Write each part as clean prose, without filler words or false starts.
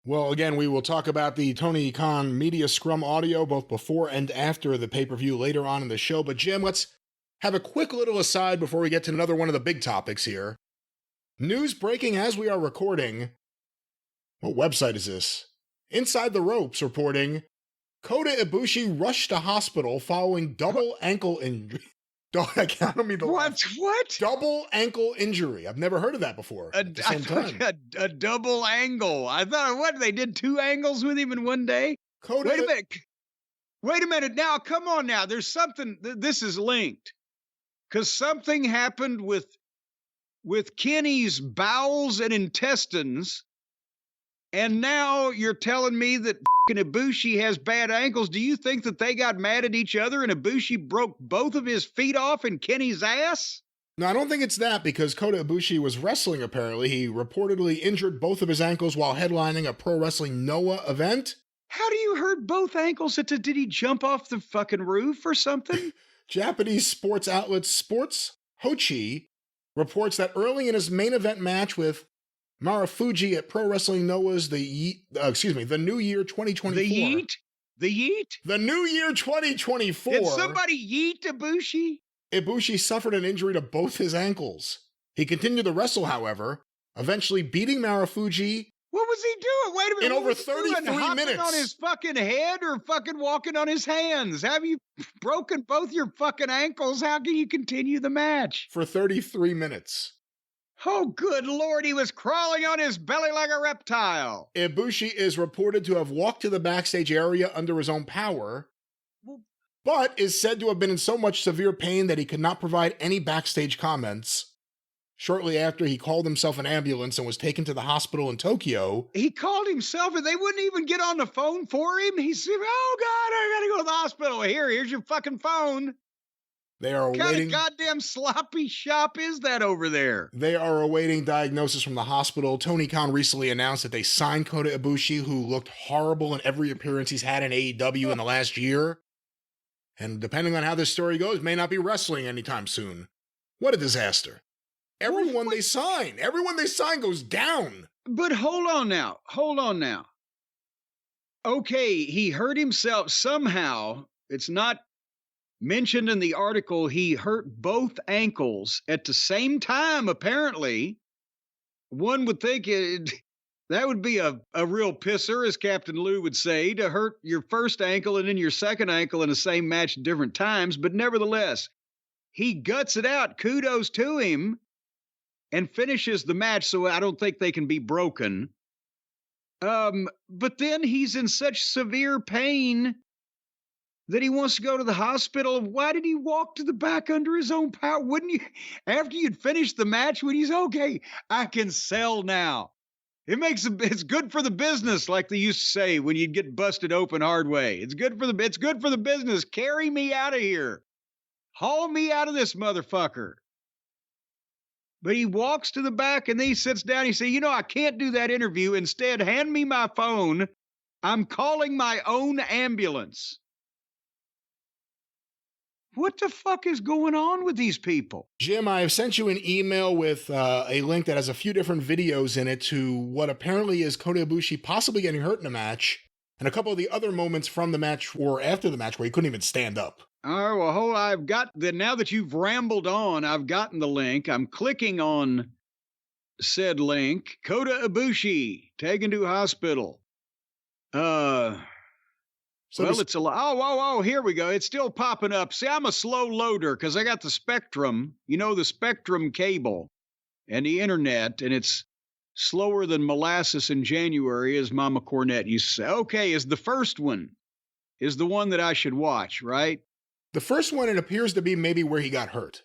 Well, again, we will talk about the Tony Khan media scrum audio both before and after the pay-per-view later on in the show. But Jim, let's have a quick little aside before we get to another one of the big topics here. News breaking as we are recording. What website is this? Inside the Ropes reporting Kota Ibushi rushed to hospital following double ankle injury. I don't mean the what? Double ankle injury. I've never heard of that before. At the same time. A double angle. I thought, what? They did 2 angles with him in one day? Wait a minute. Now, come on now. There's something. This is linked. Because something happened with Kenny's bowels and intestines. And now you're telling me that Ibushi has bad ankles. Do you think that they got mad at each other and Ibushi broke both of his feet off in Kenny's ass? No, I don't think it's that, because Kota Ibushi was wrestling, apparently. He reportedly injured both of his ankles while headlining a Pro Wrestling Noah event. How do you hurt both ankles? Did he jump off the fucking roof or something? Japanese sports outlet Sports Hochi reports that early in his main event match with Marufuji at Pro Wrestling Noah's the New Year 2024. The yeet? The New Year 2024. Did somebody yeet Ibushi? Ibushi suffered an injury to both his ankles. He continued to wrestle, however, eventually beating Marufuji. What was he doing? Wait a minute. In over 33 minutes. On his fucking head or fucking walking on his hands? Have you broken both your fucking ankles? How can you continue the match? For 33 minutes. Oh, good Lord, he was crawling on his belly like a reptile. Ibushi is reported to have walked to the backstage area under his own power, but is said to have been in so much severe pain that he could not provide any backstage comments. Shortly after, he called himself an ambulance and was taken to the hospital in Tokyo. He called himself and they wouldn't even get on the phone for him? He said, oh, God, I gotta go to the hospital. Here's your fucking phone. They are awaiting. What kind of goddamn sloppy shop is that over there? They are awaiting diagnosis from the hospital. Tony Khan recently announced that they signed Kota Ibushi, who looked horrible in every appearance he's had in AEW in the last year. And depending on how this story goes, may not be wrestling anytime soon. What a disaster. Everyone they sign goes down. But hold on now. Okay, he hurt himself somehow. It's not mentioned in the article. He hurt both ankles at the same time, apparently. One would think that would be a real pisser, as Captain Lou would say, to hurt your first ankle and then your second ankle in the same match at different times. But nevertheless, he guts it out. Kudos to him. And finishes the match, so I don't think they can be broken. But then he's in such severe pain that he wants to go to the hospital. Why did he walk to the back under his own power? Wouldn't you, after you'd finished the match, when he's okay, I can sell now. It's good for the business, like they used to say when you'd get busted open hard way. It's good for the business. Carry me out of here. Haul me out of this motherfucker. But he walks to the back and then he sits down. He says, I can't do that interview. Instead, hand me my phone. I'm calling my own ambulance. What the fuck is going on with these people? Jim, I have sent you an email with a link that has a few different videos in it to what apparently is Kota Ibushi possibly getting hurt in a match, and a couple of the other moments from the match or after the match where he couldn't even stand up. All right, well, I've got now that you've rambled on, I've gotten the link. I'm clicking on said link. Kota Ibushi taken to hospital. It's a lot. Oh, here we go. It's still popping up. See, I'm a slow loader because I got the Spectrum, the Spectrum cable and the internet, and it's slower than molasses in January, as Mama Cornette used to say. Okay, is the first one is the one that I should watch, right? The first one, it appears to be maybe where he got hurt.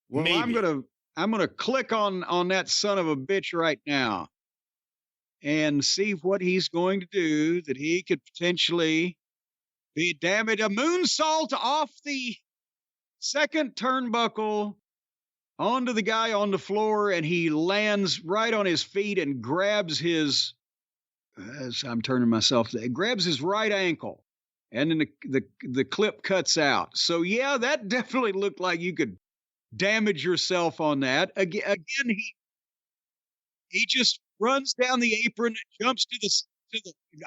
Well, maybe. I'm gonna click on that son of a bitch right now and see what he's going to do that he could potentially be damaged. A moonsault off the second turnbuckle onto the guy on the floor, and he lands right on his feet and grabs his, as I'm turning myself, grabs his right ankle. And then the clip cuts out. So, yeah, that definitely looked like you could damage yourself on that. Again, he just runs down the apron, jumps to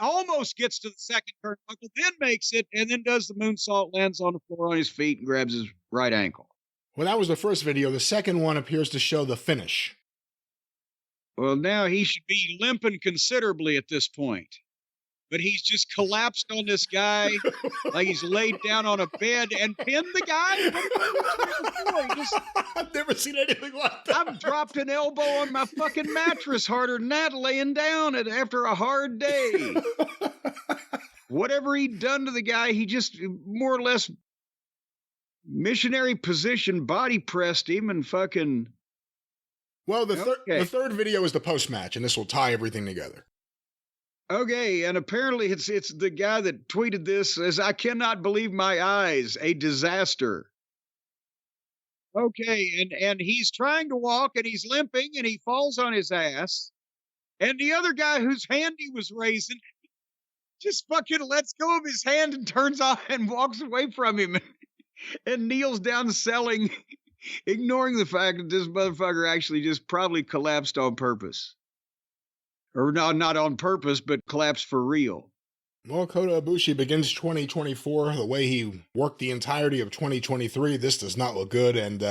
almost gets to the second turnbuckle, then makes it, and then does the moonsault, lands on the floor on his feet, and grabs his right ankle. Well, that was the first video. The second one appears to show the finish. Well, now he should be limping considerably at this point. But he's just collapsed on this guy like he's laid down on a bed and pinned the guy. I've never seen anything like that. I've dropped an elbow on my fucking mattress harder than that laying down after a hard day. Whatever he'd done to the guy, he just more or less missionary position body pressed him and fucking... Well, the third video is the post-match, and this will tie everything together. Okay, and apparently it's the guy that tweeted this as, "I cannot believe my eyes, a disaster." Okay, and he's trying to walk, and he's limping, and he falls on his ass. And the other guy whose hand he was raising just fucking lets go of his hand and turns off and walks away from him and kneels down selling, ignoring the fact that this motherfucker actually just probably collapsed on purpose. Or not on purpose, but collapsed for real. Well, Kota Ibushi begins 2024 the way he worked the entirety of 2023. This does not look good, and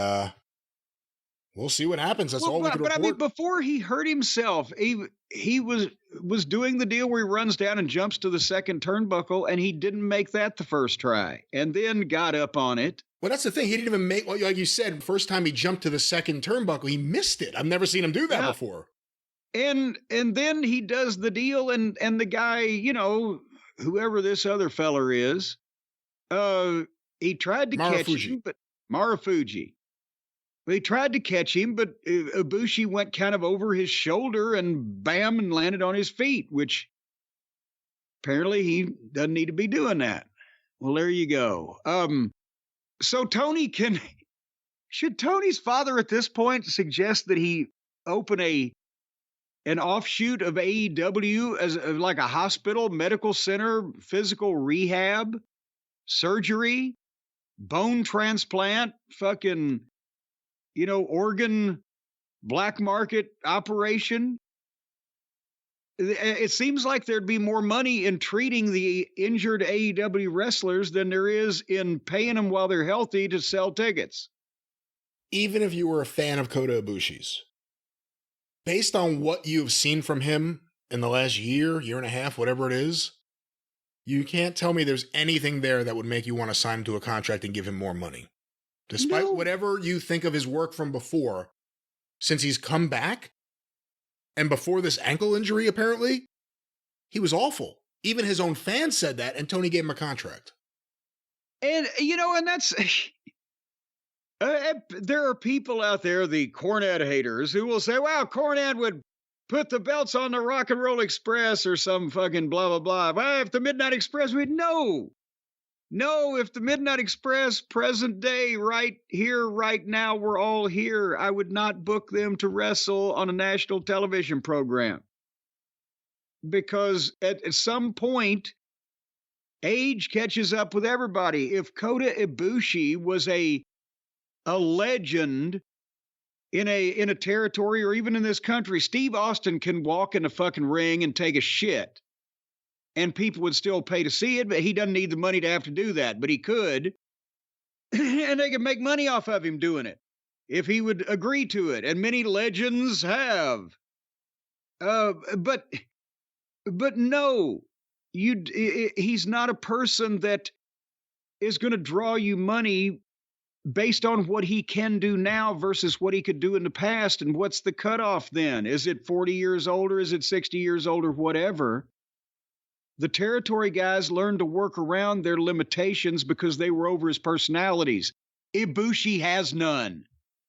we'll see what happens. That's all we can report. But I mean, before he hurt himself, he was doing the deal where he runs down and jumps to the second turnbuckle, and he didn't make that the first try, and then got up on it. Well, that's the thing. He didn't even make, well, like you said, first time he jumped to the second turnbuckle, he missed it. I've never seen him do that before. And then he does the deal, and the guy, you know, whoever this other feller is, he tried to catch him, but Marufuji. He tried to catch him, but Ibushi went kind of over his shoulder and bam, and landed on his feet, which apparently he doesn't need to be doing that. Well, there you go. So Tony should Tony's father at this point suggest that he open an offshoot of AEW as like a hospital, medical center, physical rehab, surgery, bone transplant, fucking, you know, organ black market operation? It seems like there'd be more money in treating the injured AEW wrestlers than there is in paying them while they're healthy to sell tickets. Even if you were a fan of Kota Ibushi's, based on what you've seen from him in the last year and a half, whatever it is, you can't tell me there's anything there that would make you want to sign him to a contract and give him more money. Despite whatever you think of his work from before, since he's come back, and before this ankle injury, apparently, he was awful. Even his own fans said that, and Tony gave him a contract. And, you know, and that's... there are people out there, the Cornette haters, who will say, "Wow, Cornette would put the belts on the Rock and Roll Express or some fucking blah, blah, blah. Well, if the Midnight Express would..." No, if the Midnight Express, present day, right here, right now, we're all here, I would not book them to wrestle on a national television program. Because at some point, age catches up with everybody. If Kota Ibushi was a legend in a territory or even in this country, Steve Austin can walk in a fucking ring and take a shit, and people would still pay to see it, but he doesn't need the money to have to do that, but he could. And they could make money off of him doing it if he would agree to it, and many legends have. But no, he's not a person that is going to draw you money based on what he can do now versus what he could do in the past. And what's the cutoff then? Is it 40 years old, or is it 60 years old, or whatever? The territory guys learned to work around their limitations because they were over his personalities. Ibushi has none.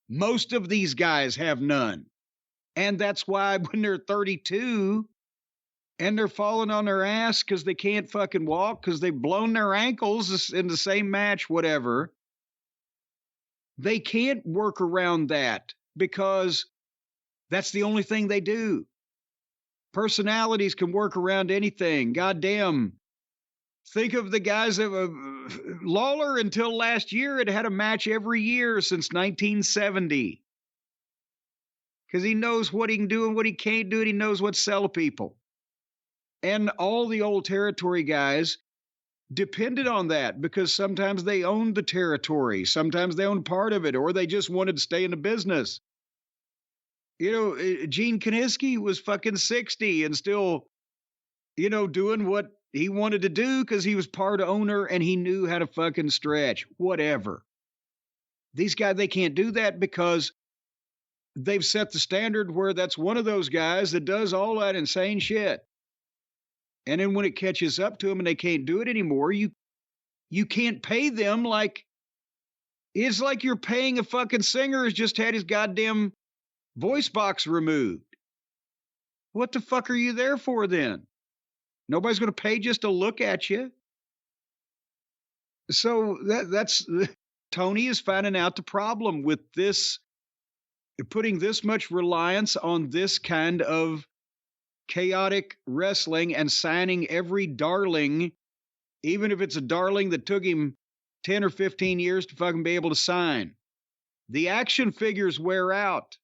Most of these guys have none. And that's why when they're 32 and they're falling on their ass because they can't fucking walk because they've blown their ankles in the same match, whatever, they can't work around that because that's the only thing they do. Personalities can work around anything. Goddamn. Think of the guys that Lawler until last year had a match every year since 1970. Because he knows what he can do and what he can't do, and he knows what to sell to people. And all the old territory guys depended on that because sometimes they owned the territory, sometimes they owned part of it, or they just wanted to stay in the business. Gene Kiniski was fucking 60 and still, doing what he wanted to do because he was part owner and he knew how to fucking stretch, whatever. These guys, they can't do that because they've set the standard where that's one of those guys that does all that insane shit. And then when it catches up to them and they can't do it anymore, you can't pay them like it's like you're paying a fucking singer who's just had his goddamn voice box removed. What the fuck are you there for then? Nobody's going to pay just to look at you. So that's Tony is finding out the problem with this, putting this much reliance on this kind of chaotic wrestling and signing every darling, even if it's a darling that took him 10 or 15 years to fucking be able to sign. The action figures wear out.